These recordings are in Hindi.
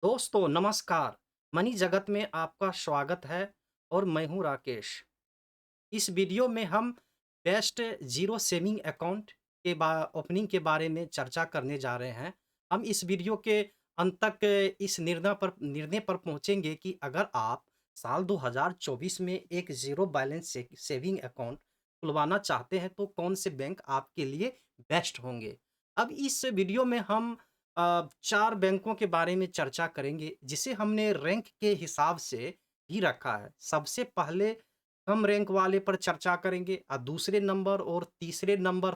दोस्तों नमस्कार। मनी जगत में आपका स्वागत है और मैं हूं राकेश। इस वीडियो में हम बेस्ट जीरो सेविंग अकाउंट के ओपनिंग के बारे में चर्चा करने जा रहे हैं। हम इस वीडियो के अंत तक इस निर्णय पर पहुंचेंगे कि अगर आप साल 2024 में एक जीरो बैलेंस सेविंग अकाउंट खुलवाना चाहते हैं तो कौन से बैंक आपके लिए बेस्ट होंगे। अब इस वीडियो में हम 4 बैंकों के बारे में चर्चा करेंगे जिसे हमने रैंक के हिसाब से भी रखा है। सबसे पहले कम रैंक वाले पर चर्चा करेंगे और दूसरे नंबर और तीसरे नंबर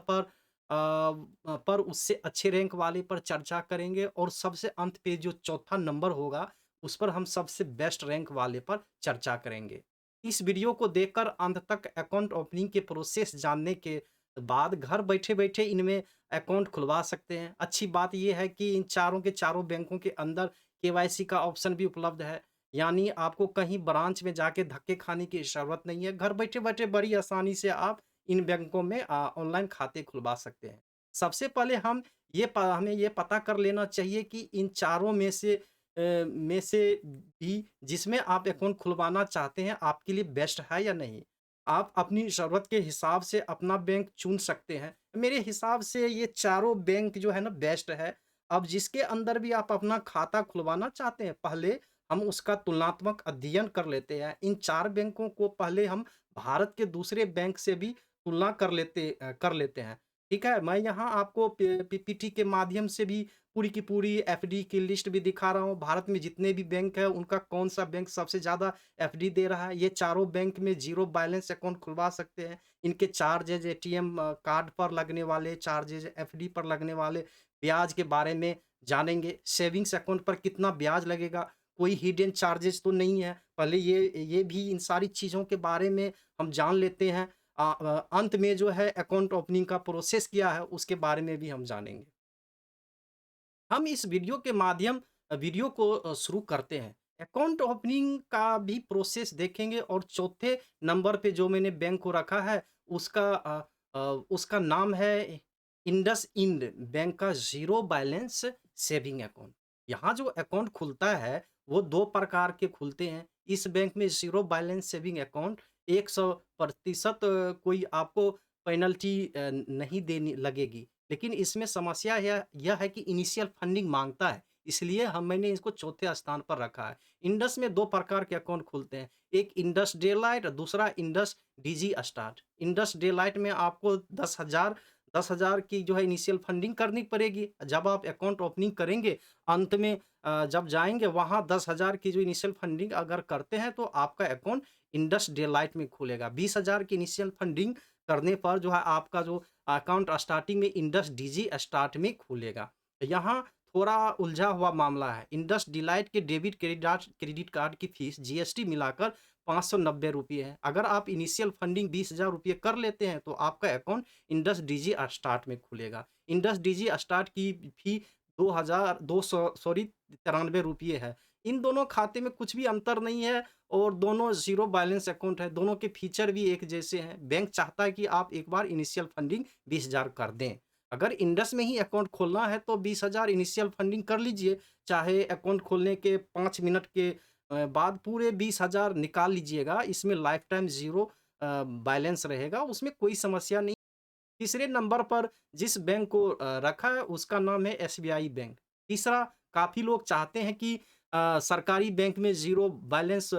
पर उससे अच्छे रैंक वाले पर चर्चा करेंगे और सबसे अंत पे जो चौथा नंबर होगा उस पर हम सबसे बेस्ट रैंक वाले पर चर्चा करेंगे। इस वीडियो को देखकर अंत तक अकाउंट ओपनिंग के प्रोसेस जानने के बाद घर बैठे-बैठे इनमें अकाउंट खुलवा सकते हैं। अच्छी बात ये है कि इन चारों के चारों बैंकों के अंदर केवाईसी का ऑप्शन भी उपलब्ध है। यानी आपको कहीं ब्रांच में जाके धक्के खाने की ज़रूरत नहीं है। घर बैठे-बैठे बड़ी आसानी से आप इन बैंकों में ऑनलाइन खाते खुलवा सकते हैं। सबसे पहले हमें ये पता कर लेना चाहिए कि इन चारों में से भी जिसमें आप अकाउंट खुलवाना चाहते हैं, आपके लिए बेस्ट है या नहीं। आप अपनी ज़रूरत के हिसाब से अपना बैंक चुन सकते हैं। मेरे हिसाब से ये चारों बैंक जो है ना बेस्ट है। अब जिसके अंदर भी आप अपना खाता खुलवाना चाहते हैं, पहले हम उसका तुलनात्मक अध्ययन कर लेते हैं। इन 4 बैंकों को पहले हम भारत के दूसरे बैंक से भी तुलना कर लेते हैं। ठीक है? मैं यहाँ आपको पीपीटी के माध्यम से भी पूरी की पूरी एफडी की लिस्ट भी दिखा रहा हूँ। भारत में जितने भी बैंक हैं, उनका कौन-सा बैंक सबसे ज़्यादा एफडी दे रहा है। ये चारों बैंक में ज़ीरो बैलेंस अकाउंट खुलवा सकते हैं। इनके चार्जेज़ एटीएम कार्ड पर लगने वाले चार्जेज़, एफडी पर लगने वाले ब्याज के बारे में जानेंगे। सेविंग्स अकाउंट पर कितना ब्याज लगेगा, कोई हिडन चार्जेज़ तो नहीं है। पहले ये भी इन सारी चीज़ों के बारे में हम जान लेते हैं। अंत में जो है अकाउंट ओपनिंग का प्रोसेस क्या है, उसके बारे में भी हम जानेंगे। हम इस वीडियो को शुरू करते हैं। अकाउंट ओपनिंग का भी प्रोसेस देखेंगे और चौथे नंबर पे जो मैंने बैंक को रखा है उसका नाम है इंडसइंड बैंक का ज़ीरो बैलेंस सेविंग अकाउंट। यहाँ जो अकाउंट खुलता है वो 2 प्रकार के खुलते हैं। इस बैंक में ज़ीरो बैलेंस सेविंग अकाउंट 100% कोई आपको पेनल्टी नहीं देनी लगेगी। लेकिन इसमें समस्या यह है कि इनिशियल फंडिंग माँगता है, इसलिए मैंने इसको चौथे स्थान पर रखा है। इंडस में 2 प्रकार के अकाउंट खुलते हैं, एक इंडस डेलाइट और दूसरा Indus DG start. Indus Delight में आपको 10,000 की जो है इनिशियल फंडिंग करनी पड़ेगी। जब आप अकाउंट ओपनिंग करेंगे, अंत में जब जाएँगे वहाँ 10,000 की जो इनिशियल फंडिंग अगर करते हैं, तो आपका अकाउंट इंडस डेलाइट में खुलेगा। 20,000 की इनिशियल फंडिंग करने पर जो है आपका जो अकाउंट स्टार्टिंग में इंडस डीजी स्टार्ट में खुलेगा। यहाँ थोड़ा उलझा हुआ मामला है। इंडस डिलाइट के डेबिट क्रेडिट कार्ड की फीस जीएसटी मिलाकर ₹590 है। अगर आप इनिशियल फंडिंग ₹20,000 कर लेते हैं तो आपका अकाउंट इंडस डीजी स्टार्ट में खुलेगा। इंडस डीजी स्टार्ट की फी 2,200 सॉरी ₹93 है। इन दोनों खाते में कुछ भी अंतर नहीं है और दोनों ज़ीरो बैलेंस अकाउंट है, दोनों के फीचर भी एक जैसे हैं। बैंक चाहता है कि आप एक बार इनिशियल फंडिंग 20,000 कर दें। अगर इंडस में ही अकाउंट खोलना है तो 20,000 इनिशियल फंडिंग कर लीजिए, चाहे अकाउंट खोलने के 5 मिनट के बाद पूरे 20,000 निकाल लीजिएगा। इसमें लाइफ टाइम ज़ीरो बैलेंस रहेगा, उसमें कोई समस्या नहीं। तीसरे नंबर पर जिस बैंक को रखा है उसका नाम है एसबीआई बैंक। तीसरा काफ़ी लोग चाहते हैं कि सरकारी बैंक में ज़ीरो बैलेंस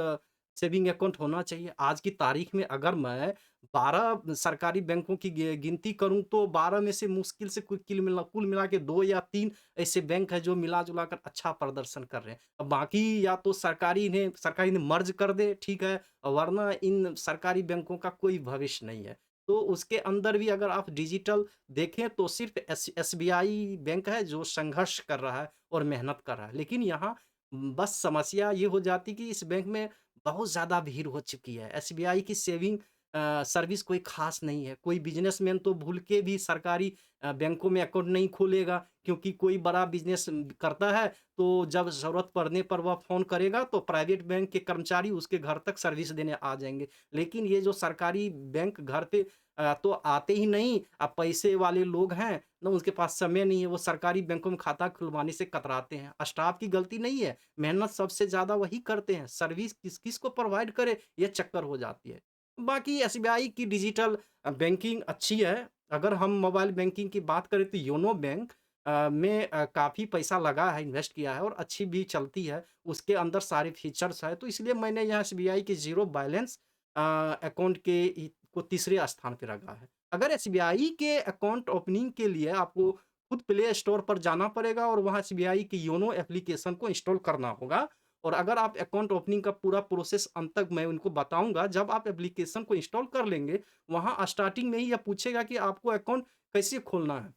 सेविंग अकाउंट होना चाहिए। आज की तारीख में अगर मैं 12 सरकारी बैंकों की गिनती करूँ तो 12 में से मुश्किल से कुल मिला के 2 या 3 ऐसे बैंक हैं जो मिला-जुला कर अच्छा प्रदर्शन कर रहे हैं। अब बाकी या तो सरकारी इन्हें मर्ज कर दे, ठीक है, वरना इन सरकारी बैंकों का कोई भविष्य नहीं है। तो उसके अंदर भी अगर आप डिजिटल देखें तो सिर्फ़ एसबीआई बैंक है जो संघर्ष कर रहा है और मेहनत कर रहा है। लेकिन यहाँ बस समस्या ये हो जाती है कि इस बैंक में बहुत ज़्यादा भीड़ हो चुकी है। एसबीआई की सेविंग सर्विस कोई ख़ास नहीं है। कोई बिज़नेसमैन तो भूल के भी सरकारी बैंकों में अकाउंट नहीं खोलेगा क्योंकि कोई बड़ा बिज़नेस करता है तो जब ज़रूरत पड़ने पर वह फ़ोन करेगा तो प्राइवेट बैंक के कर्मचारी उसके घर तक सर्विस देने आ जाएँगे। लेकिन ये जो सरकारी बैंक घर पे तो आते ही नहीं। अब पैसे वाले लोग हैं, ना उनके पास समय नहीं है, वो सरकारी बैंकों में खाता खुलवाने से कतराते हैं। स्टाफ की गलती नहीं है, मेहनत सबसे ज़्यादा वही करते हैं, सर्विस किस-किस को प्रोवाइड करे, ये चक्कर हो जाती है। बाकी एसबीआई की डिजिटल बैंकिंग अच्छी है। अगर हम मोबाइल बैंकिंग की बात करें तो योनो बैंक में काफ़ी पैसा लगा है, इन्वेस्ट किया है और अच्छी भी चलती है। उसके अंदर सारे फीचर्स हैं, तो इसलिए मैंने यहाँ एसबीआई के ज़ीरो बैलेंस अकाउंट के को तीसरे स्थान पे रखा है। अगर एसबीआई के अकाउंट ओपनिंग के लिए आपको खुद प्ले स्टोर पर जाना पड़ेगा और वहाँ एसबीआई की योनो एप्लीकेशन को इंस्टॉल करना होगा। और अगर आप अकाउंट ओपनिंग का पूरा प्रोसेस अंत तक मैं उनको बताऊँगा, जब आप एप्लीकेशन को इंस्टॉल कर लेंगे, वहाँ स्टार्टिंग में ही ये पूछेगा कि आपको अकाउंट कैसे खोलना है?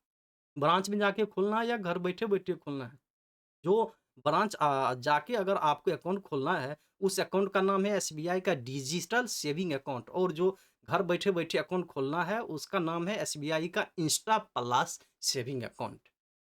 ब्रांच में जाके खोलना है या घर बैठे-बैठे खोलना है? जो ब्रांच जाके अगर आपको अकाउंट खोलना है, उस अकाउंट का नाम है एसबीआई का डिजिटल सेविंग अकाउंट, और जो घर बैठे-बैठे अकाउंट खोलना है, उसका नाम है एसबीआई का Insta plus saving account.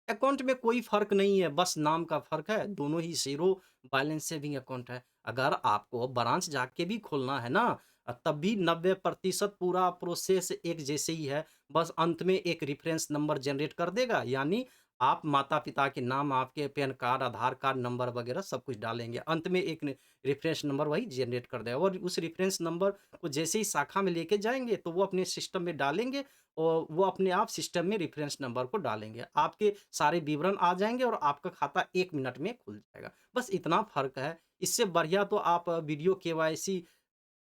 Account में कोई फ़र्क नहीं है, बस नाम का फ़र्क है, दोनों ही ज़ीरो बैलेंस सेविंग अकाउंट है। अगर आपको ब्रांच जाके भी खोलना है ना, तब भी 90% पूरा प्रोसेस एक जैसे ही है, बस अंत में एक रेफ़रेंस नंबर जनरेट कर देगा, यानी आप माता-पिता के नाम, आपके पैन कार्ड, आधार कार्ड नंबर वगैरह सब कुछ डालेंगे। अंत में एक न रेफ़रेंस नंबर वही जनरेट कर देगा, और उस रेफ़रेंस नंबर को जैसे ही शाखा में लेके जाएँगे, तो वो अपने सिस्टम में डालेंगे और वो अपने आप सिस्टम में रेफ़रेंस नंबर को डालेंगे। आपके सारे विवरण आ जाएँगे और आपका खाता 1 मिनट में खुल जाएगा। बस इतना फ़र्क है। इससे बढ़िया तो आप वीडियो केवाईसी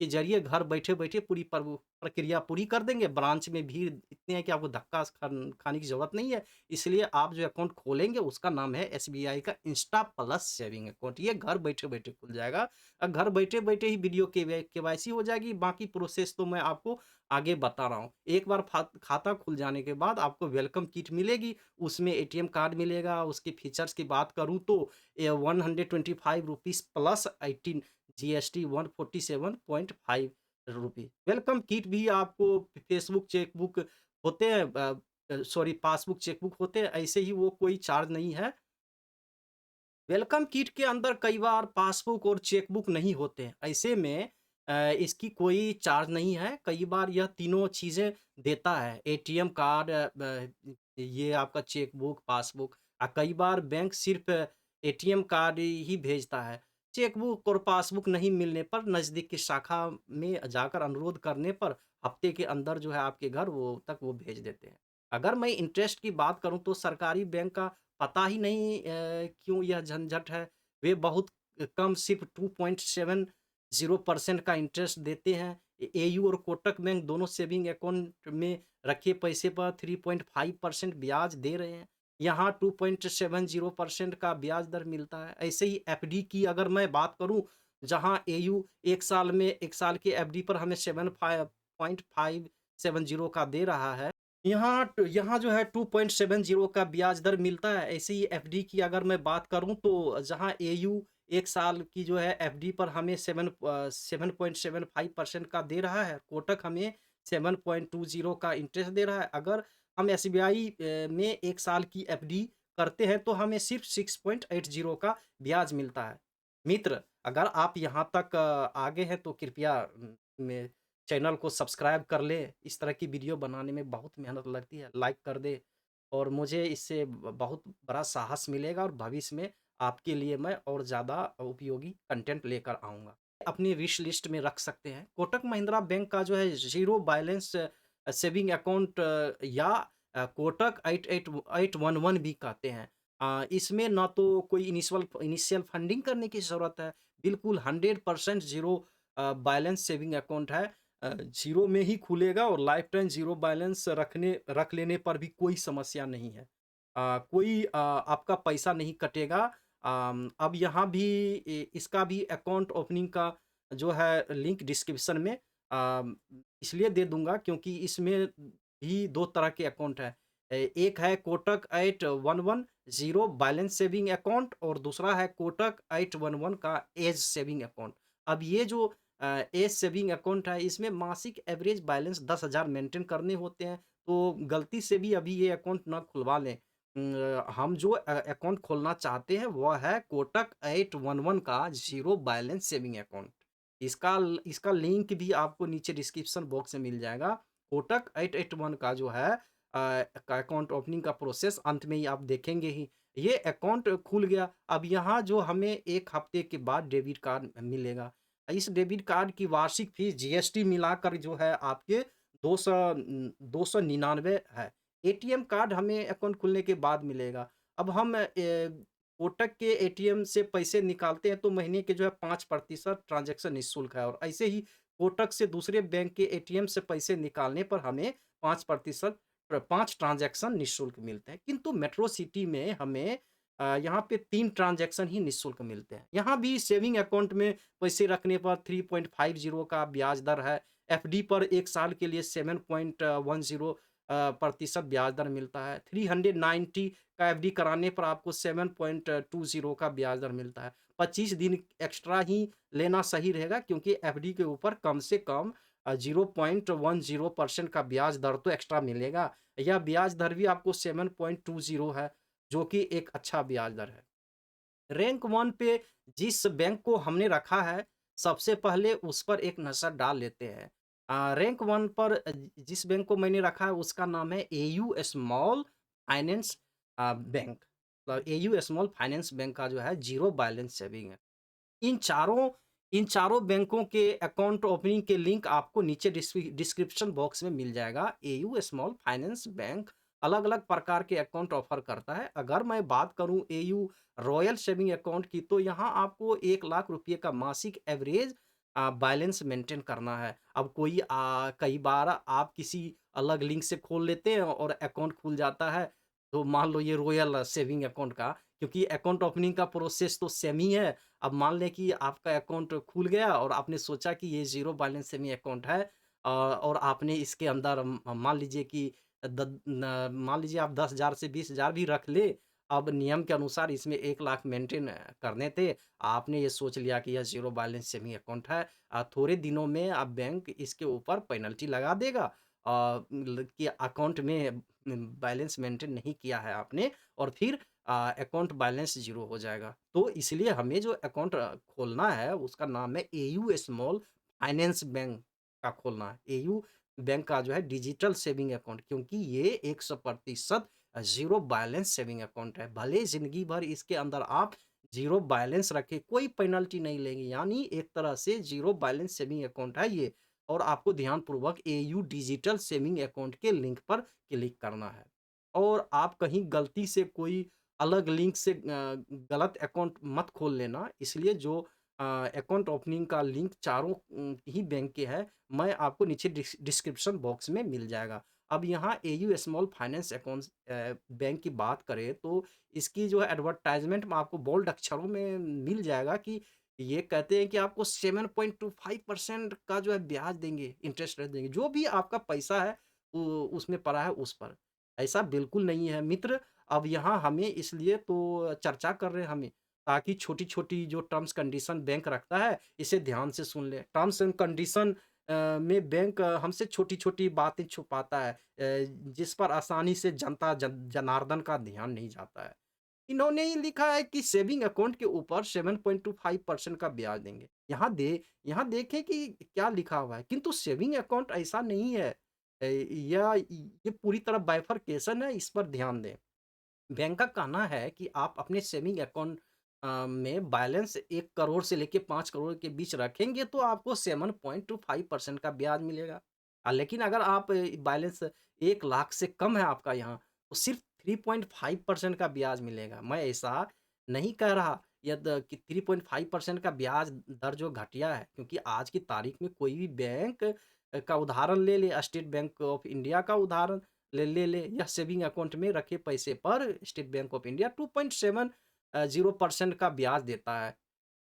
के ज़रिए घर बैठे-बैठे पूरी प्रक्रिया पूरी कर देंगे। ब्रांच में भीड़ इतनी है कि आपको धक्का खाने की ज़रूरत नहीं है। इसलिए आप जो अकाउंट खोलेंगे उसका नाम है एसबीआई का इंस्टा प्लस सेविंग अकाउंट। ये घर बैठे-बैठे खुल जाएगा। घर बैठे-बैठे ही वीडियो केवाईसी हो जाएगी। बाकी प्रोसेस तो मैं आपको आगे बता रहा हूँ। एक बार खाता खुल जाने के बाद आपको वेलकम किट मिलेगी। उसमें एटीएम कार्ड मिलेगा। उसके फीचर्स की बात करूँ तो ये ₹125 प्लस 18 जीएसटी 147.5 रुपए। वेलकम किट भी आपको फेसबुक चेकबुक होते हैं, सॉरी पासबुक चेकबुक होते हैं, ऐसे ही वो कोई चार्ज नहीं है। वेलकम किट के अंदर कई बार पासबुक और चेकबुक नहीं होते हैं। ऐसे में इसकी कोई चार्ज नहीं है। कई बार यह तीनों चीज़ें देता है। एटीएम कार्ड, ये आपका चेकबुक, पासबुक। कई बार बैंक सिर्फ़ एटीएम कार्ड ही भेजता है। चेकबुक और पासबुक नहीं मिलने पर नज़दीक की शाखा में जाकर अनुरोध करने पर हफ़्ते के अंदर जो है आपके घर वो भेज देते हैं। अगर मैं इंटरेस्ट की बात करूँ तो सरकारी बैंक का पता ही नहीं क्यों यह झंझट है। वे बहुत कम सिर्फ़ 2.70% का इंटरेस्ट देते हैं। एयू और कोटक बैंक दोनों सेविंग अकाउंट में रखे पैसे पर 3.5% ब्याज दे रहे हैं। यहाँ 2.70% का ब्याज दर मिलता है। ऐसे ही एफडी की अगर मैं बात करूँ, जहाँ एयू 1 साल की एफडी पर हमें 7.570 का दे रहा है। यहाँ जो है 2.70 का ब्याज दर मिलता है। ऐसे ही एफडी की अगर मैं बात करूँ तो जहाँ एयू 1 साल की जो है एफडी पर हमें 7.75% का दे रहा है, कोटक हमें 7.20 का इंटरेस्ट दे रहा है। अगर हम एसबीआई में 1 साल की एफडी करते हैं तो हमें सिर्फ़ 6.80 का ब्याज मिलता है। मित्र, अगर आप यहाँ तक आ गए हैं तो कृपया मे चैनल को सब्सक्राइब कर लें। इस तरह की वीडियो बनाने में बहुत मेहनत लगती है, लाइक कर दें और मुझे इससे बहुत बड़ा साहस मिलेगा और भविष्य में आपके लिए मैं और ज़्यादा उपयोगी कंटेंट लेकर आऊँगा। अपनी विश लिस्ट में रख सकते हैं। कोटक महिंद्रा बैंक का जो है ज़ीरो बैलेंस सेविंग अकाउंट या कोटक 8811 भी कहते हैं। इसमें ना तो कोई इनिशियल फंडिंग करने की ज़रूरत है, बिल्कुल 100% ज़ीरो बैलेंस सेविंग अकाउंट है। ज़ीरो में ही खुलेगा और लाइफ टाइम ज़ीरो बैलेंस रख लेने पर भी कोई समस्या नहीं है। कोई आपका पैसा नहीं कटेगा। अब यहाँ भी इसका भी अकाउंट ओपनिंग का जो है लिंक डिस्क्रिप्शन में इसलिए दे दूँगा क्योंकि इसमें भी 2 तरह के अकाउंट हैं। एक है कोटक 8110 बैलेंस सेविंग अकाउंट और दूसरा है कोटक 811 का एज सेविंग अकाउंट। अब ये जो एज सेविंग अकाउंट है, इसमें मासिक एवरेज बैलेंस 10,000 मेंटेन करने होते हैं, तो गलती से भी अभी ये अकाउंट ना खुलवा लें। हम जो अकाउंट खोलना चाहते हैं, वो है कोटक 811 का ज़ीरो बैलेंस सेविंग अकाउंट। इसका लिंक भी आपको नीचे डिस्क्रिप्शन बॉक्स में मिल जाएगा कोटक 881 का जो है का अकाउंट ओपनिंग का प्रोसेस अंत में ही आप देखेंगे ही। ये अकाउंट खुल गया, अब यहाँ जो हमें 1 हफ्ते के बाद डेबिट कार्ड मिलेगा। इस डेबिट कार्ड की वार्षिक फीस जीएसटी मिलाकर जो है आपके 299 है। एटीएम कार्ड हमें अकाउंट खुलने के बाद मिलेगा। अब हम कोटक के एटीएम से पैसे निकालते हैं तो महीने के जो है 5% ट्रांज़ैक्शन निःशुल्क है और ऐसे ही कोटक से दूसरे बैंक के एटीएम से पैसे निकालने पर हमें 5% 5 ट्रांज़ैक्शन निःशुल्क मिलते हैं। किंतु मेट्रो सिटी में हमें यहाँ पे 3 ट्रांज़ैक्शन ही निःशुल्क मिलते हैं। यहाँ भी सेविंग अकाउंट में पैसे रखने पर 3.50 का ब्याज दर है। एफडी पर 1 साल के लिए 7.10 प्रतिशत ब्याज दर मिलता है। 390 का एफडी कराने पर आपको 7.20 का ब्याज दर मिलता है। 25 दिन एक्स्ट्रा ही लेना सही रहेगा क्योंकि एफडी के ऊपर कम से कम 0.10% का ब्याज दर तो एक्स्ट्रा मिलेगा। यह ब्याज दर भी आपको 7.20 है, जो कि एक अच्छा ब्याज दर है। रैंक 1 पे जिस बैंक को हमने रखा है, सबसे पहले उस पर एक नज़र डाल लेते हैं। रैंक 1 पर जिस बैंक को मैंने रखा है उसका नाम है AU small finance bank. AU small finance bank का जो है ज़ीरो बैलेंस सेविंग है। इन चारों इन चारों बैंकों के अकाउंट ओपनिंग के लिंक आपको नीचे डिस्क्रिप्शन बॉक्स में मिल जाएगा। एयू स्मॉल फाइनेंस बैंक अलग-अलग प्रकार के अकाउंट ऑफ़र करता है। अगर मैं बात करूँ एयू रॉयल सेविंग अकाउंट की तो यहाँ आपको 1 लाख रुपए का मासिक एवरेज बैलेंस मेंटेन करना है। अब कई बार आप किसी अलग लिंक से खोल लेते हैं और अकाउंट खुल जाता है। तो मान लो ये रॉयल सेविंग अकाउंट का क्योंकि अकाउंट ओपनिंग का प्रोसेस तो सेम ही है। अब मान लें कि आपका अकाउंट खुल गया और आपने सोचा कि ये ज़ीरो बैलेंस सेमी अकाउंट है और आपने इसके अंदर मान लीजिए कि मान लीजिए आप 10,000 से 20,000 भी रख ले, अब नियम के अनुसार इसमें 1 लाख मेंटेन करने थे। आपने ये सोच लिया कि यह ज़ीरो बैलेंस सेमी अकाउंट है। थोड़े दिनों में अब बैंक इसके ऊपर पेनल्टी लगा देगा कि अकाउंट में बैलेंस मेंटेन नहीं किया है आपने और फिर अकाउंट बैलेंस ज़ीरो हो जाएगा। तो इसलिए हमें जो अकाउंट खोलना है उसका नाम है एयू स्मॉल फाइनेंस बैंक का खोलना है। एयू बैंक का जो है डिजिटल सेविंग अकाउंट क्योंकि ये 100% ज़ीरो बैलेंस सेविंग अकाउंट है। भले ज़िंदगी भर इसके अंदर आप ज़ीरो बैलेंस रखें, कोई पेनल्टी नहीं लेंगे यानी एक तरह से ज़ीरो बैलेंस सेविंग अकाउंट है ये और आपको ध्यानपूर्वक एयू डिजिटल सेविंग अकाउंट के लिंक पर क्लिक करना है। और आप कहीं गलती से कोई अलग लिंक से गलत अकाउंट मत खोल लेना। इसलिए जो अकाउंट ओपनिंग का लिंक चारों ही बैंक के हैं, मैं आपको नीचे डिस्क्रिप्शन बॉक्स में मिल जाएगा। अब यहाँ AU small finance accounts bank की बात करें तो इसकी जो है एडवर्टाइज़मेंट में आपको बोल्ड अक्षरों में मिल जाएगा कि ये कहते हैं कि आपको 7.25% का जो है ब्याज देंगे, इंटरेस्ट रेट देंगे। जो भी आपका पैसा है, उसमें पड़ा है उस पर। ऐसा बिल्कुल नहीं है मित्र। अब यहाँ हमें इसलिए तो चर्चा कर रहे हैं हमें, ताकि छोटी-छोटी जो टर्म्स कंडीशन बैंक रखता है, इसे ध्यान से सुन लें। टर्म्स एंड कंडीशन में बैंक हमसे छोटी-छोटी बातें छुपाता है जिस पर आसानी से जनता जनार्दन का ध्यान नहीं जाता है। इन्होंने ही लिखा है कि सेविंग अकाउंट के ऊपर 7.25% का ब्याज देंगे। यहाँ देखें कि क्या लिखा हुआ है, किंतु सेविंग अकाउंट ऐसा नहीं है। ये पूरी तरह बाइफरकेशन है, इस पर ध्यान दें। बैंक का कहना है कि आप अपने सेविंग अकाउंट में बैलेंस 1 करोड़ से लेके 5 करोड़ के बीच रखेंगे तो आपको 7.25% का ब्याज मिलेगा। लेकिन अगर आप बैलेंस 1 लाख से कम है आपका यहाँ, तो सिर्फ़ 3.5% का ब्याज मिलेगा। मैं ऐसा नहीं कह रहा कि 3.5% का ब्याज दर जो घटिया है, क्योंकि आज की तारीख में कोई भी बैंक का उदाहरण ले ले, स्टेट बैंक ऑफ इंडिया का उदाहरण ले या सेविंग अकाउंट में रखे पैसे पर स्टेट बैंक ऑफ इंडिया 2.7 0% का ब्याज देता है।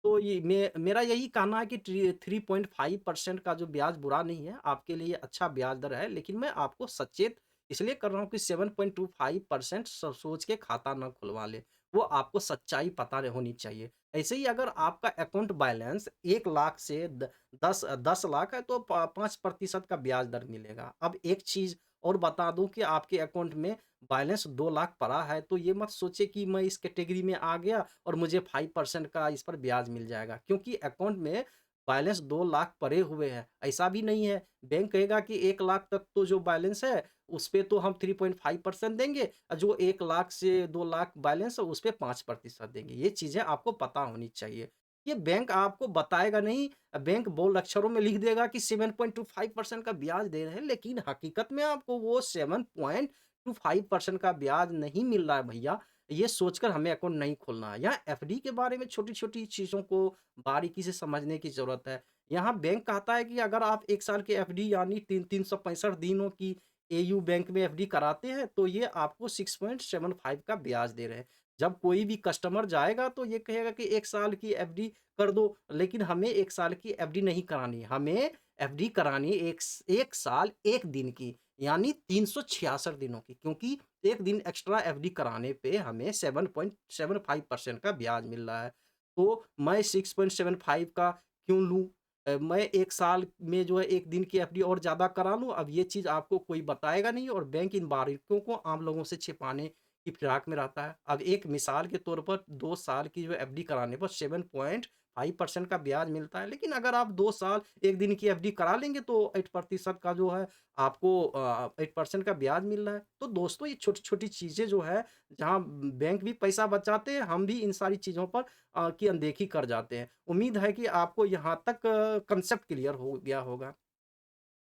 तो ये मेरा यही कहना है कि 3.5% का जो ब्याज बुरा नहीं है, आपके लिए अच्छा ब्याज दर है, लेकिन मैं आपको सचेत इसलिए कर रहा हूँ कि 7.25% सोच के खाता ना खुलवा लें। वो आपको सच्चाई पता होनी चाहिए। ऐसे ही अगर आपका अकाउंट बैलेंस 1 लाख से 10 लाख है तो प 5% का ब्याज दर मिलेगा। अब एक चीज़ और बता दूँ कि आपके अकाउंट में बैलेंस 2 लाख पड़ा है, तो ये मत सोचिए कि मैं इस कैटेगरी में आ गया और मुझे 5% का इस पर ब्याज मिल जाएगा। क्योंकि अकाउंट में बैलेंस 2 लाख पड़े हुए हैं, ऐसा भी नहीं है। बैंक कहेगा कि 1 लाख तक तो जो बैलेंस है, उस पे तो हम 3.5% देंगे और जो 1 लाख से 2 लाख बैलेंस है, उस पे 5% देंगे। ये चीज़ें आपको पता होनी चाहिए। ये बैंक आपको बताएगा नहीं, बैंक बोल्ड अक्षरों में लिख देगा कि 7.25% का ब्याज दे रहे हैं, लेकिन हकीकत में आपको वो 7.25% का ब्याज नहीं मिल रहा है भैया। ये सोचकर हमें अकाउंट नहीं खोलना है। यहाँ एफडी के बारे में छोटी-छोटी चीज़ों को बारीकी से समझने की ज़रूरत है। यहाँ बैंक कहता है कि अगर आप 1 साल की एफडी यानी 365 दिनों की एयू बैंक में एफडी कराते हैं, तो ये आपको 6.75 का ब्याज दे रहे हैं। जब कोई भी कस्टमर जाएगा तो ये कहेगा कि 1 साल की एफडी कर दो, लेकिन हमें 1 साल की एफडी नहीं करानी है। हमें एफडी करानी है 1 साल 1 दिन की, यानी 366 दिनों की, क्योंकि 1 दिन एक्स्ट्रा एफडी कराने पे हमें 7.75% का ब्याज मिल रहा है। तो मैं 6.75 का क्यों लूँ? मैं 1 साल में जो है 1 दिन की एफडी और ज़्यादा करा लूँ। अब ये चीज़ आपको कोई बताएगा नहीं और बैंक इन बारीकियों को आम लोगों से छिपाने की फिराक में रहता है। अब एक मिसाल के तौर पर 2 साल की जो एफडी कराने पर 7.5% का ब्याज मिलता है। लेकिन अगर आप 2 साल 1 दिन की एफडी करा लेंगे तो 8% का जो है आपको 8% का ब्याज मिल रहा है। तो दोस्तों ये छोटी-छोटी चीज़ें जो है, जहाँ बैंक भी पैसा बचाते हैं, हम भी इन सारी चीज़ों पर की अनदेखी कर जाते हैं। उम्मीद है कि आपको यहाँ तक कांसेप्ट क्लियर हो गया होगा।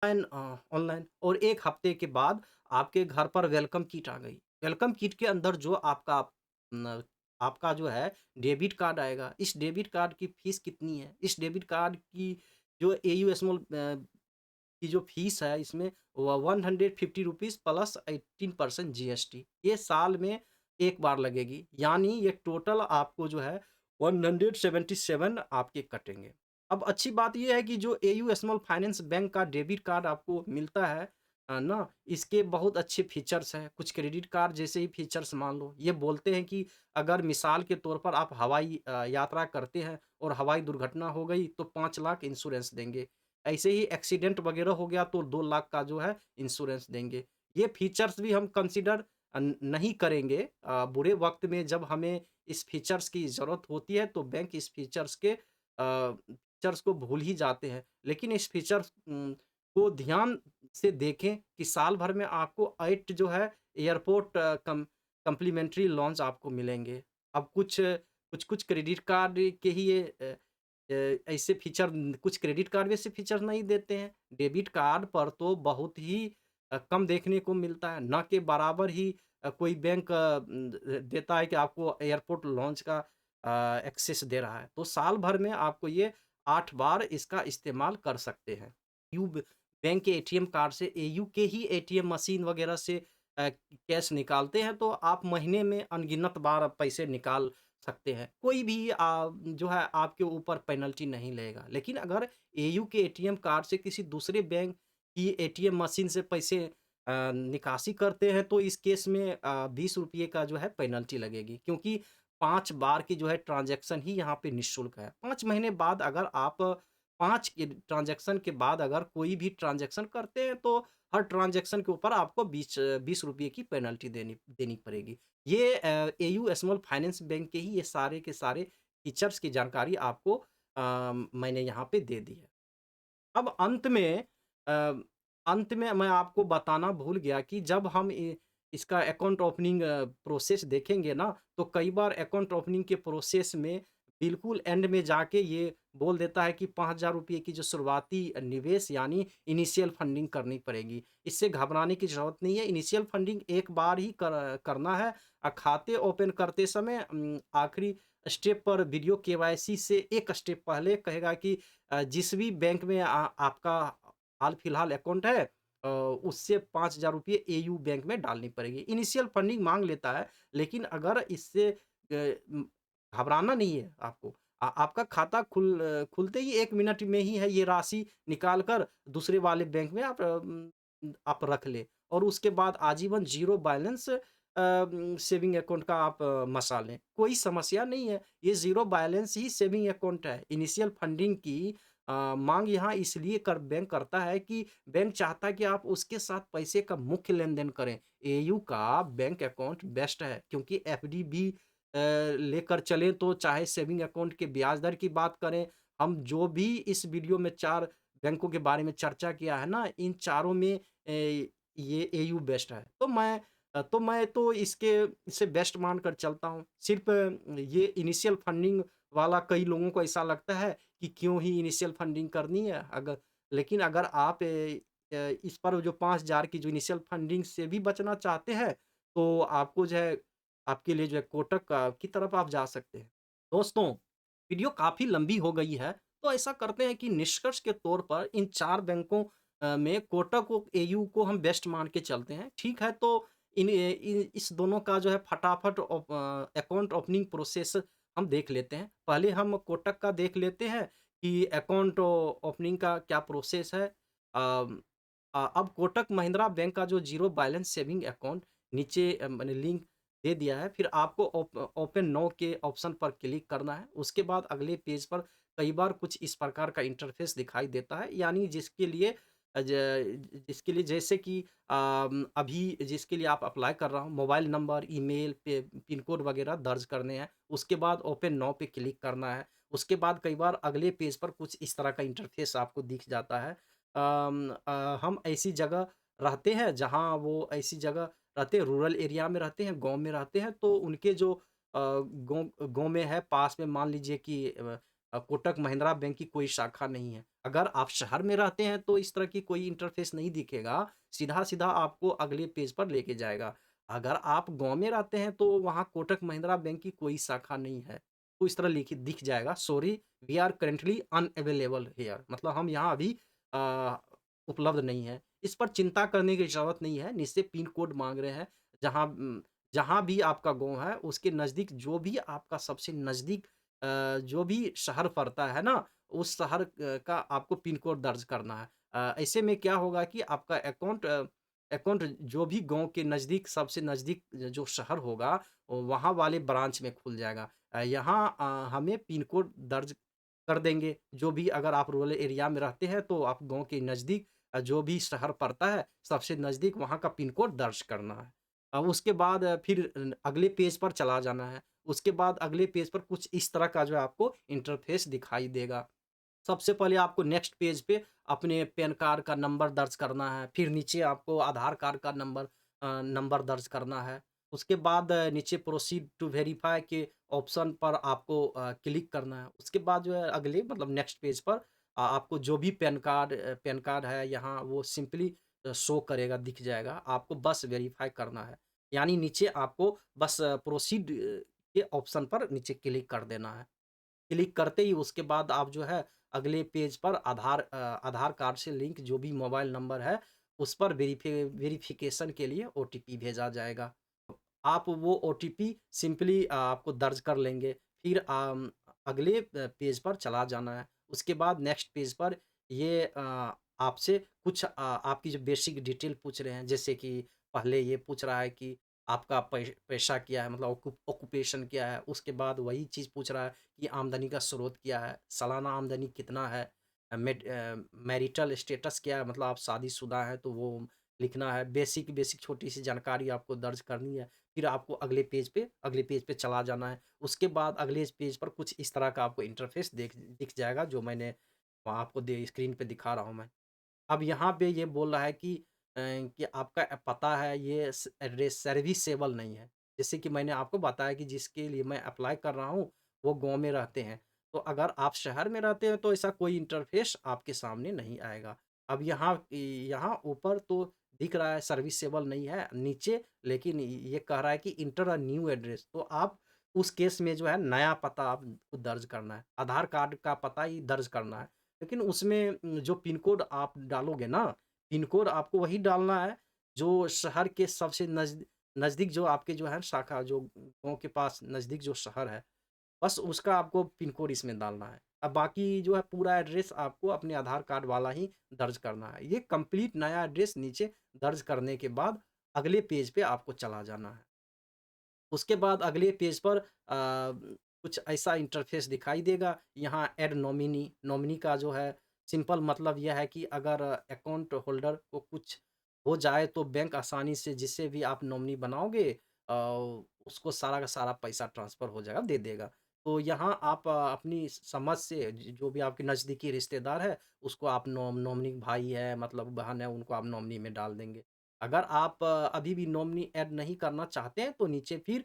ऑनलाइन और 1 हफ्ते के बाद आपके घर पर वेलकम किट आ गई। वेलकम किट के अंदर जो न आपका जो है डेबिट कार्ड आएगा। इस डेबिट कार्ड की फ़ीस कितनी है? इस डेबिट कार्ड की जो एयू स्मॉल की जो फ़ीस है इसमें व ₹150 प्लस 18% जीएसटी, ये साल में 1 बार लगेगी। यानी ये टोटल आपको जो है 177 आपके कटेंगे। अब अच्छी बात ये है कि जो एयू स्मॉल फाइनेंस बैंक का डेबिट कार्ड आपको मिलता है ना, इसके बहुत अच्छे फीचर्स हैं। कुछ क्रेडिट कार्ड जैसे ही फीचर्स मान लो, ये बोलते हैं कि अगर मिसाल के तौर पर आप हवाई यात्रा करते हैं और हवाई दुर्घटना हो गई तो 5 लाख इंश्योरेंस देंगे। ऐसे ही एक्सीडेंट वगैरह हो गया तो 2 लाख का जो है इंश्योरेंस देंगे। ये फीचर्स भी हम कंसीडर नहीं करेंगे बुरे वक़्त में जब हमें इस फीचर्स की ज़रूरत होती है तो बैंक इस फीचर्स को भूल ही जाते हैं। लेकिन इस फीचर्स को ध्यान से देखें कि साल भर में आपको 8 जो है एयरपोर्ट कॉम्प्लिमेंट्री लॉन्च आपको मिलेंगे। अब कुछ क्रेडिट कार्ड के ही ये ऐसे फीचर कुछ क्रेडिट कार्ड वैसे फीचर नहीं देते हैं। डेबिट कार्ड पर तो बहुत ही कम देखने को मिलता है, ना के बराबर ही कोई बैंक देता है कि आपको एयरपोर्ट लॉन्च का एक्सेस दे रहा है। तो साल भर में आपको ये 8 बार इसका इस्तेमाल कर सकते हैं। यू ब बैंक के एटीएम कार्ड से एयू के ही एटीएम मशीन वगैरह से कैश निकालते हैं तो आप महीने में अनगिनत बार पैसे निकाल सकते हैं। कोई भी जो है आपके ऊपर पेनल्टी नहीं लगेगा। लेकिन अगर एयू के एटीएम कार्ड से किसी दूसरे बैंक की एटीएम मशीन से पैसे निकासी करते हैं तो इस केस में ₹20 का जो है पेनल्टी लगेगी क्योंकि 5 बार की जो है ट्रांज़ैक्शन ही यहाँ पे निःशुल्क है। 5 महीने बाद अगर आप 5 के ट्रांज़ैक्शन के बाद अगर कोई भी ट्रांज़ैक्शन करते हैं तो हर ट्रांज़ैक्शन के ऊपर आपको ₹20 की पेनल्टी देनी देनी पड़ेगी। ये एयू स्मॉल फाइनेंस बैंक के ही ये सारे के सारे फीचर्स की जानकारी आपको मैंने यहाँ पे दे दी है। अब अ, अंत में मैं आपको बताना भूल गया कि जब हम इसका अकाउंट ओपनिंग प्रोसेस देखेंगे ना, तो कई बार अकाउंट ओपनिंग के प्रोसेस में बिल्कुल एंड में जाके ये बोल देता है कि ₹5000 की जो शुरुआती निवेश यानी इनिशियल फंडिंग करनी पड़ेगी। इससे घबराने की ज़रूरत नहीं है, इनिशियल फंडिंग एक बार ही करना है। खाते ओपन करते समय आखिरी स्टेप पर वीडियो केवाईसी से 1 स्टेप पहले कहेगा कि जिस भी बैंक में आपका हाल-फिलहाल अकाउंट है उससे ₹5000 एयू बैंक में डालनी पड़ेगी। इनिशियल फंडिंग माँग लेता है, लेकिन अगर इससे उम, घबराना नहीं है आपको। आपका खाता खुलते ही 1 मिनट में ही है ये राशि निकाल कर दूसरे वाले बैंक में आप रख लें और उसके बाद आजीवन ज़ीरो बैलेंस सेविंग अकाउंट का आप मसा लें। कोई समस्या नहीं है, ये ज़ीरो बैलेंस ही सेविंग अकाउंट है। इनिशियल फंडिंग की माँग यहाँ इसलिए बैंक करता है कि बैंक चाहता है कि आप उसके साथ पैसे का मुख्य लेन-देन करें। एयू का बैंक अकाउंट बेस्ट है क्योंकि एफडी भी लेकर चलें तो चाहे सेविंग अकाउंट के ब्याज दर की बात करें, हम जो भी इस वीडियो में 4 बैंकों के बारे में चर्चा किया है ना, इन चारों में ये एयू बेस्ट है। तो मैं तो इसे बेस्ट मानकर चलता हूँ। सिर्फ़ ये इनिशियल फंडिंग वाला कई लोगों को ऐसा लगता है कि क्यों ही इनिशियल फंडिंग करनी है, लेकिन अगर आप इस पर जो 5,000 की जो इनिशियल फंडिंग से भी बचना चाहते हैं, तो आपको जो है आपके लिए जो है कोटक की तरफ आप जा सकते हैं। दोस्तों, वीडियो काफ़ी लंबी हो गई है, तो ऐसा करते हैं कि निष्कर्ष के तौर पर इन 4 बैंकों में कोटक और एयू को हम बेस्ट मान के चलते हैं। ठीक है, तो इस दोनों का जो है फटाफट अकाउंट ओपनिंग प्रोसेस हम देख लेते हैं। पहले हम कोटक का देख लेते हैं कि अकाउंट ओपनिंग का क्या प्रोसेस है। अम, अब कोटक महिंद्रा बैंक का जो ज़ीरो बैलेंस सेविंग अकाउंट नीचे मैंने लिंक दे दिया है। फिर आपको ओपन नाउ के ऑप्शन पर क्लिक करना है। उसके बाद अगले पेज पर कई बार कुछ इस प्रकार का इंटरफ़ेस दिखाई देता है, यानी जिसके लिए जैसे कि अभी जिसके लिए आप अप्लाई कर रहा हूँ, mobile number, email, pin code वगैरह दर्ज करने हैं। उसके बाद ओपन नाउ पे क्लिक करना है। उसके बाद कई बार अगले पेज पर कुछ इस तरह का इंटरफ़ेस आपको दिख जाता है। हम ऐसी जगह रहते हैं जहाँ वो ऐसी जगह रहते हैं, रूरल एरिया में रहते हैं, गाँव में रहते हैं, तो उनके जो गाँव गाँव में है, पास में मान लीजिए कि कोटक महिंद्रा बैंक की कोई शाखा नहीं है। अगर आप शहर में रहते हैं, तो इस तरह की कोई इंटरफ़ेस नहीं दिखेगा, सीधा-सीधा आपको अगले पेज पर लेके जाएगा। अगर आप गाँव में रहते हैं, तो वहाँ कोटक महिंद्रा बैंक की कोई शाखा नहीं है, तो इस तरह लिखित दिख जाएगा, sorry we are currently unavailable here, मतलब हम यहाँ अभी अ, उपलब्ध नहीं हैं। इस पर चिंता करने की ज़रूरत नहीं है, नीचे पिन कोड माँग रहे हैं। जहाँ जहाँ भी आपका गाँव है, उसके नज़दीक जो भी आपका सबसे नज़दीक जो भी शहर पड़ता है ना, उस शहर का आपको पिन कोड दर्ज करना है। ऐसे में क्या होगा कि आपका अकाउंट जो भी गाँव के नज़दीक सबसे नज़दीक जो शहर होगा, वहाँ वाले ब्रांच में खुल जाएगा। यहाँ हमें पिन कोड दर्ज कर देंगे, जो भी अगर आप रूरल एरिया में रहते हैं, तो आप गाँव के नज़दीक जो भी शहर पड़ता है, सबसे नज़दीक वहाँ का पिन कोड दर्ज करना है। उसके बाद फिर अगले पेज पर चला जाना है। उसके बाद अगले पेज पर कुछ इस तरह का जो है आपको इंटरफ़ेस दिखाई देगा। सबसे पहले आपको नेक्स्ट पेज पे अपने पैन कार्ड का नंबर दर्ज करना है, फिर नीचे आपको आधार कार्ड का नंबर दर्ज करना है। उसके बाद नीचे प्रोसीड टू वेरिफाई के ऑप्शन पर आपको क्लिक करना है। उसके बाद जो है अगले मतलब नेक्स्ट पेज पर आपको जो भी पैन कार्ड है यहाँ वो सिंपली शो करेगा, दिख जाएगा। आपको बस वेरिफाई करना है। यानी नीचे आपको बस प्रोसीड के ऑप्शन पर नीचे क्लिक कर देना है। क्लिक करते ही उसके बाद आप जो है अगले पेज पर आधार कार्ड से लिंक जो भी मोबाइल नंबर है, उस पर वेरिफ़िकेशन के लिए ओटीपी भेजा जाएगा। आप वो ओटीपी सिंपली आपको दर्ज कर लेंगे। फिर अगले पेज पर चला जाना है। उसके बाद नेक्स्ट पेज पर ये आपसे कुछ आपकी जो बेसिक डिटेल पूछ रहे हैं, जैसे कि पहले ये पूछ रहा है कि आपका पेशा क्या है, मतलब ऑक्यूपेशन क्या है। उसके बाद वही चीज़ पूछ रहा है कि आमदनी का स्रोत क्या है, सालाना आमदनी कितना है, मैरिटल स्टेटस क्या है, मतलब आप शादीशुदा हैं तो वो लिखना है। बेसिक छोटी-सी जानकारी आपको दर्ज करनी है। फिर आपको अगले पेज पे चला जाना है। उसके बाद अगले इस पेज पर कुछ इस तरह का आपको इंटरफ़ेस दिख जाएगा, जो मैंने वहाँ आपको स्क्रीन पे दिखा रहा हूँ मैं। अब यहाँ पे ये बोल रहा है कि आपका पता है ये एड्रेस सर्विसेबल नहीं है। जैसे कि मैंने आपको बताया कि जिसके लिए मैं अप्लाई कर रहा हूँ, वो गाँव में रहते हैं। तो अगर आप शहर में रहते हैं, तो ऐसा कोई इंटरफ़ेस आपके सामने नहीं आएगा। अब यहाँ ऊपर तो दिख रहा है सर्विसेबल नहीं है, नीचे लेकिन ये कह रहा है कि इंटर अ न्यू एड्रेस, तो आप उस केस में जो है नया पता आपको दर्ज करना है। आधार कार्ड का पता ही दर्ज करना है। लेकिन उसमें जो पिन कोड आप डालोगे ना, पिन कोड आपको वही डालना है, जो शहर के सबसे नज़दीक जो आपके जो है शाखा जो गाँव के पास नज़दीक जो शहर है, बस उसका आपको पिन कोड इसमें डालना है। अब बाकी जो है पूरा एड्रेस आपको अपने आधार कार्ड वाला ही दर्ज करना है। ये कंप्लीट नया एड्रेस नीचे दर्ज करने के बाद अगले पेज पे आपको चला जाना है। उसके बाद अगले पेज पर कुछ ऐसा इंटरफ़ेस दिखाई देगा, यहाँ ऐड नॉमिनी, नॉमिनी का जो है सिंपल मतलब यह है कि अगर अकाउंट होल्डर को कुछ हो जाए तो बैंक आसानी से जिसे भी आप नॉमिनी बनाओगे उसको सारा का सारा पैसा ट्रांसफ़र हो जाएगा, दे देगा। तो यहाँ आप अपनी समझ से जो भी आपके नज़दीकी रिश्तेदार है, उसको आप नॉमिनी भाई है मतलब बहन है, उनको आप नॉमिनी में डाल देंगे। अगर आप अभी भी नॉमिनी ऐड नहीं करना चाहते हैं, तो नीचे फिर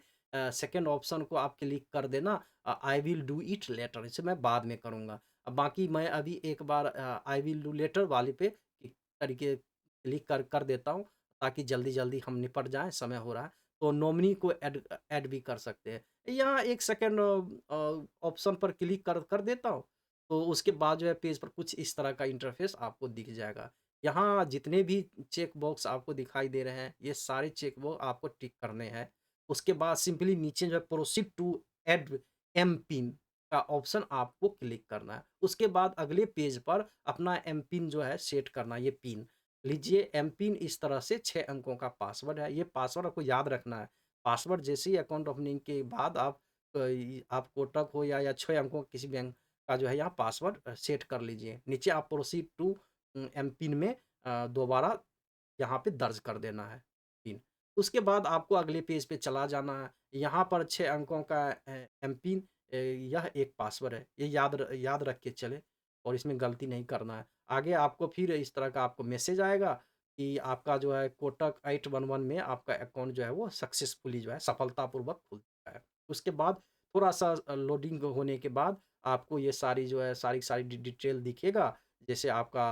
सेकंड ऑप्शन को आप क्लिक कर देना I will do it later, इसे मैं बाद में करूँगा। बाकी मैं अभी एक बार आई विल डू लेटर वाले पे तरीके क्लिक कर देता हूँ, ताकि जल्दी-जल्दी हम निपट जाएँ, समय हो रहा है। तो नॉमिनी को ऐड भी कर सकते हैं। यहाँ एक सेकंड ऑप्शन पर क्लिक कर देता हूँ, तो उसके बाद जो है पेज पर कुछ इस तरह का इंटरफ़ेस आपको दिख जाएगा। यहाँ जितने भी चेक बॉक्स आपको दिखाई दे रहे हैं, ये सारे चेक बॉक्स आपको टिक करने हैं। उसके बाद सिंपली नीचे जो है प्रोसीड टू ऐड एमपिन का ऑप्शन आपको क्लिक करना है। उसके बाद अगले पेज पर अपना एमपिन जो है सेट करना है, ये पिन। लीजिए एमपिन इस तरह से 6 अंकों का पासवर्ड है, ये पासवर्ड आपको याद रखना है। पासवर्ड जैसे ही अकाउंट ओपनिंग के बाद आप कोटक हो या 6 अंकों किसी बैंक का जो है यहाँ पासवर्ड सेट कर लीजिए। नीचे आप प्रोसीड टू एमपिन में दोबारा यहाँ पे दर्ज कर देना है पिन। उसके बाद आपको अगले पेज पे चला जाना है। यहाँ पर 6 अंकों का एमपिन यह एक पासवर्ड है। ये याद रख के चलें और इसमें गलती नहीं करना है। आगे आपको फिर इस तरह का आपको मैसेज आएगा कि आपका जो है कोटक 811 में आपका अकाउंट जो है वो सक्सेसफुली जो है सफलतापूर्वक खुल चुका है। उसके बाद थोड़ा-सा लोडिंग होने के बाद आपको ये सारी जो है सारी की सारी डिटेल दिखेगा। जैसे आपका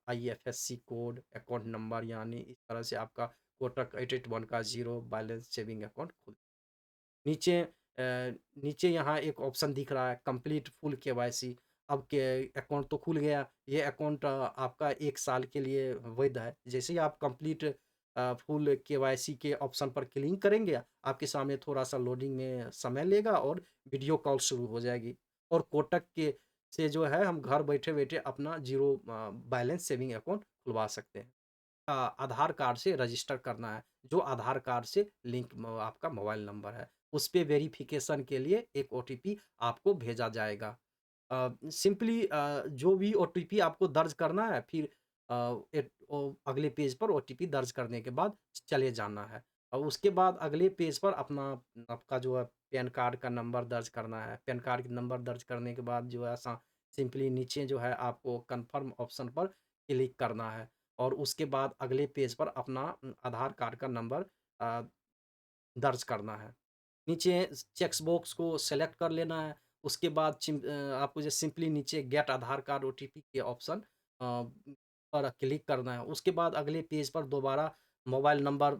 आईएफएससी कोड, अकाउंट नंबर यानी इस तरह से आपका कोटक 881 का ज़ीरो बैलेंस सेविंग अकाउंट खुल नीचे नीचे यहाँ एक ऑप्शन दिख रहा है कंप्लीट फुल केवाईसी। अब के अकाउंट तो खुल गया, ये अकाउंट आपका 1 साल के लिए वैध है। जैसे ही आप कंप्लीट फुल केवाईसी के ऑप्शन पर क्लिक करेंगे, आपके सामने थोड़ा-सा लोडिंग में समय लेगा और वीडियो कॉल शुरू हो जाएगी। और कोटक के से जो है हम घर बैठे-बैठे अपना ज़ीरो बैलेंस सेविंग अकाउंट खुलवा सकते हैं। आधार कार्ड से रजिस्टर करना है, जो आधार कार्ड से लिंक आपका मोबाइल नंबर है। उस पे वेरिफ़िकेशन के लिए एक ओटीपी आपको भेजा जाएगा। सिंपली जो भी ओटीपी आपको दर्ज करना है फिर अगले पेज पर ओटीपी दर्ज करने के बाद चले जाना है। और उसके बाद अगले पेज पर आपका जो है पैन कार्ड का नंबर दर्ज करना है। पैन कार्ड का नंबर दर्ज करने के बाद जो है सिंपली नीचे जो है आपको कन्फर्म ऑप्शन पर क्लिक करना है। और उसके बाद अगले पेज पर अपना आधार कार्ड का नंबर अ, दर्ज करना है। नीचे चेक्स बॉक्स को सेलेक्ट कर लेना है। उसके बाद आपको जो सिंपली नीचे गेट आधार कार्ड ओटीपी के ऑप्शन पर क्लिक करना है। उसके बाद अगले पेज पर दोबारा मोबाइल नंबर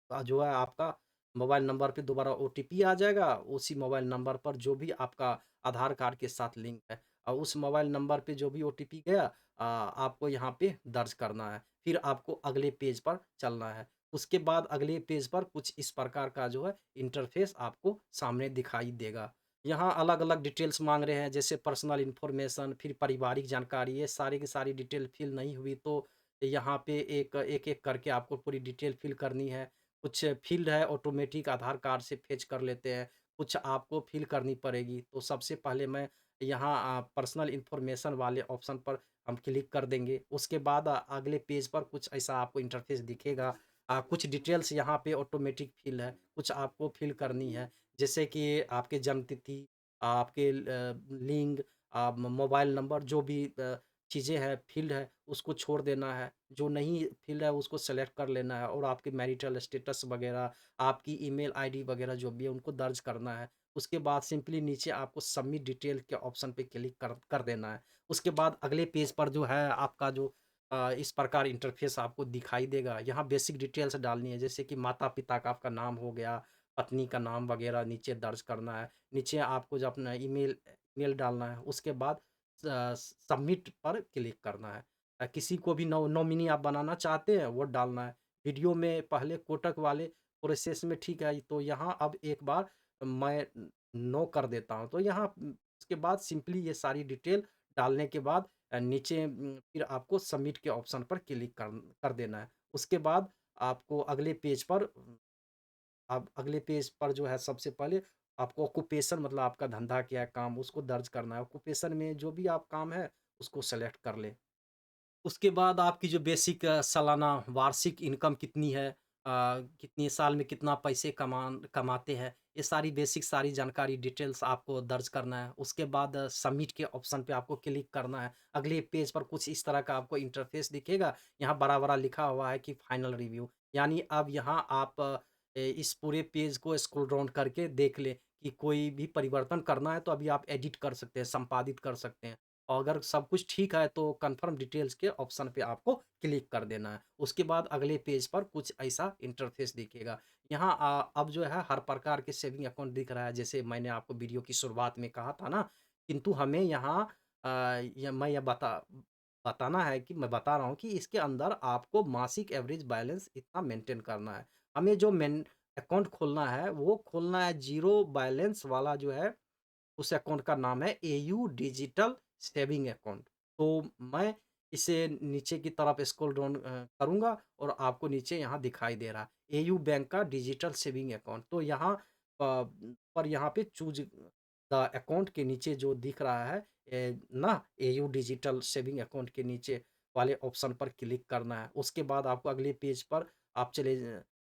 जो है आपका मोबाइल नंबर पे दोबारा ओटीपी आ जाएगा। उसी मोबाइल नंबर पर जो भी आपका आधार कार्ड के साथ लिंक है और उस मोबाइल नंबर पे जो भी ओटीपी गया आपको यहाँ पे दर्ज करना है। फिर आपको अगले पेज पर चलना है। उसके बाद अगले पेज पर कुछ इस प्रकार का जो है इंटरफ़ेस आपको सामने दिखाई देगा। यहाँ अलग-अलग डिटेल्स माँग रहे हैं जैसे पर्सनल इन्फॉर्मेशन फिर पारिवारिक जानकारी ये सारी की सारी डिटेल फ़िल नहीं हुई तो यहाँ पे एक-एक करके आपको पूरी डिटेल फ़िल करनी है। कुछ फ़ील्ड है ऑटोमेटिक आधार कार्ड से फ़ेच कर लेते हैं, कुछ आपको फ़िल करनी पड़ेगी। तो सबसे पहले मैं यहाँ पर्सनल इन्फॉर्मेशन वाले ऑप्शन पर हम क्लिक कर देंगे। उसके बाद अगले पेज पर कुछ ऐसा आपको इंटरफ़ेस दिखेगा। कुछ डिटेल्स यहाँ पे ऑटोमेटिक फ़िल है, कुछ आपको फ़िल करनी है। जैसे कि आपके जन्म तिथि, आपके लिंग मोबाइल नंबर जो भी चीज़ें हैं, फ़ील्ड है, उसको छोड़ देना है। जो नहीं फ़ील्ड है, उसको सेलेक्ट कर लेना है और आपके मैरिटल स्टेटस वगैरह, आपकी ईमेल आईडी वगैरह जो भी है, उनको दर्ज करना है। उसके बाद सिंपली नीचे आपको सबमिट डिटेल के ऑप्शन पे क्लिक कर देना है। उसके बाद अगले पेज पर जो है आपका जो इस प्रकार इंटरफ़ेस आपको दिखाई देगा। यहाँ बेसिक डिटेल्स डालनी है, जैसे कि माता-पिता का आपका नाम हो गया, पत्नी का नाम वगैरह नीचे दर्ज करना है। नीचे आपको जो अपना ईमेल ईमेल डालना है, उसके बाद सबमिट पर क्लिक करना है। किसी को भी नॉमिनी आप बनाना चाहते हैं, वो डालना है। वीडियो में पहले कोटक वाले प्रोसेस में ठीक है, तो यहाँ अब एक बार मैं नो कर देता हूँ। तो यहाँ उसके बाद सिंपली ये सारी डिटेल डालने के बाद नीचे फिर आपको सबमिट के ऑप्शन पर क्लिक कर देना है। उसके बाद आपको अगले पेज पर जो है सबसे पहले आपको ऑक्यूपेशन मतलब आपका धंधा क्या है, काम उसको दर्ज करना है। ऑक्यूपेशन में जो भी आप काम है, उसको सेलेक्ट कर लें। उसके बाद आपकी जो बेसिक सालाना वार्षिक इनकम कितनी है, कितने साल में कितना पैसे कमाते हैं, ये सारी बेसिक सारी जानकारी डिटेल्स आपको दर्ज करना है। उसके बाद सबमिट के ऑप्शन पे आपको क्लिक करना है। अगले पेज पर कुछ इस तरह का आपको इंटरफ़ेस दिखेगा। यहाँ बड़ा-बड़ा लिखा हुआ है कि फाइनल रिव्यू, यानी अब यहाँ आप इस पूरे पेज को स्क्रॉल डाउन करके देख लें कि कोई भी परिवर्तन करना है तो अभी आप एडिट कर सकते हैं, संपादित कर सकते हैं। और अगर सब कुछ ठीक है तो कन्फर्म डिटेल्स के ऑप्शन पे आपको क्लिक कर देना है। उसके बाद अगले पेज पर कुछ ऐसा इंटरफ़ेस दिखेगा। यहाँ अब जो है हर प्रकार के सेविंग अकाउंट दिख रहा है, जैसे मैंने आपको वीडियो की शुरुआत में कहा था ना, किंतु हमें यहाँ मैं ये बताना है कि मैं बता रहा हूँ कि इसके अंदर आपको मासिक एवरेज बैलेंस इतना मेंटेन करना है। हमें जो मेन अकाउंट खोलना है, वो खोलना है ज़ीरो बैलेंस वाला जो है, उस अकाउंट का नाम है एयू डिजिटल सेविंग अकाउंट। तो मैं इसे नीचे की तरफ स्क्रॉल डाउन करूँगा और आपको नीचे यहाँ दिखाई दे रहा है एयू बैंक का डिजिटल सेविंग अकाउंट। तो यहाँ पर यहाँ पे चूज़ द अकाउंट के नीचे जो दिख रहा है ना, एयू डिजिटल सेविंग अकाउंट के नीचे वाले ऑप्शन पर क्लिक करना है। उसके बाद आपको अगले पेज पर आप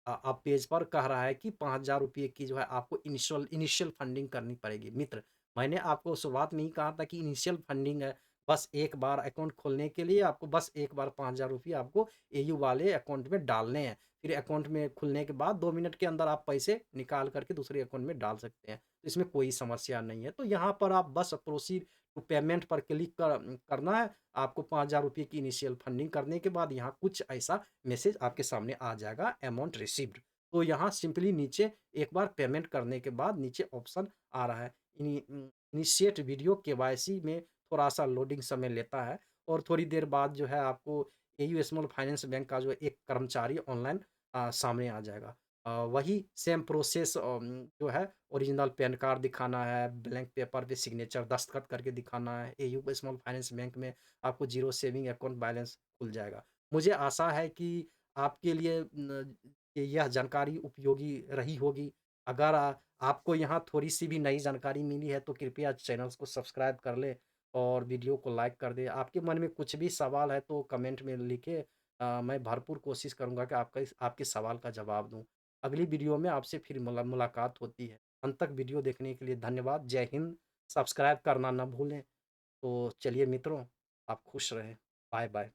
आप पेज पर कह रहा है कि ₹5000 की जो है आपको इनिशियल इनिशियल फंडिंग करनी पड़ेगी। मित्र, मैंने आपको शुरुआत में ही कहा था कि इनिशियल फंडिंग है, बस एक बार अकाउंट खोलने के लिए आपको बस एक बार ₹5000 आपको एयू वाले अकाउंट में डालने हैं। फिर अकाउंट में खुलने के बाद 2 मिनट के अंदर आप पैसे निकाल कर के दूसरे अकाउंट में डाल सकते हैं। तो इसमें कोई समस्या नहीं है। तो यहाँ पर आप बस प्रोसीड टू पेमेंट पर क्लिक करना है। आपको ₹5000 की इनिशियल फंडिंग करने के बाद यहाँ कुछ ऐसा मैसेज आपके सामने आ जाएगा, अमाउंट रिसीव्ड। तो यहाँ सिंपली नीचे एक बार पेमेंट करने के बाद नीचे ऑप्शन आ रहा है इनिशिएट वीडियो केवाईसी में थोड़ा-सा लोडिंग समय लेता है और थोड़ी देर बाद जो है आपको एयू स्मॉल फाइनेंस बैंक का जो एक कर्मचारी ऑनलाइन सामने आ जाएगा। वही सेम प्रोसेस जो है ओरिजिनल पैन कार्ड दिखाना है, ब्लैंक पेपर पे सिग्नेचर दस्तखत करके दिखाना है। एयू स्मॉल फाइनेंस बैंक में आपको ज़ीरो सेविंग अकाउंट बैलेंस खुल जाएगा। मुझे आशा है कि आपके लिए यह जानकारी उपयोगी रही होगी। अगर आपको यहाँ थोड़ी-सी भी नई जानकारी मिली है तो कृपया चैनल्स को सब्सक्राइब कर लें और वीडियो को लाइक कर दें। आपके मन में कुछ भी सवाल है तो कमेंट में लिखें। मैं भरपूर कोशिश करूँगा कि आपके सवाल का जवाब दूँ। अगली वीडियो में आपसे फिर मुलाकात होती है। अंत तक वीडियो देखने के लिए धन्यवाद। जय हिंद। सब्सक्राइब करना ना भूलें। तो चलिए मित्रों, आप खुश रहें। बाय-बाय।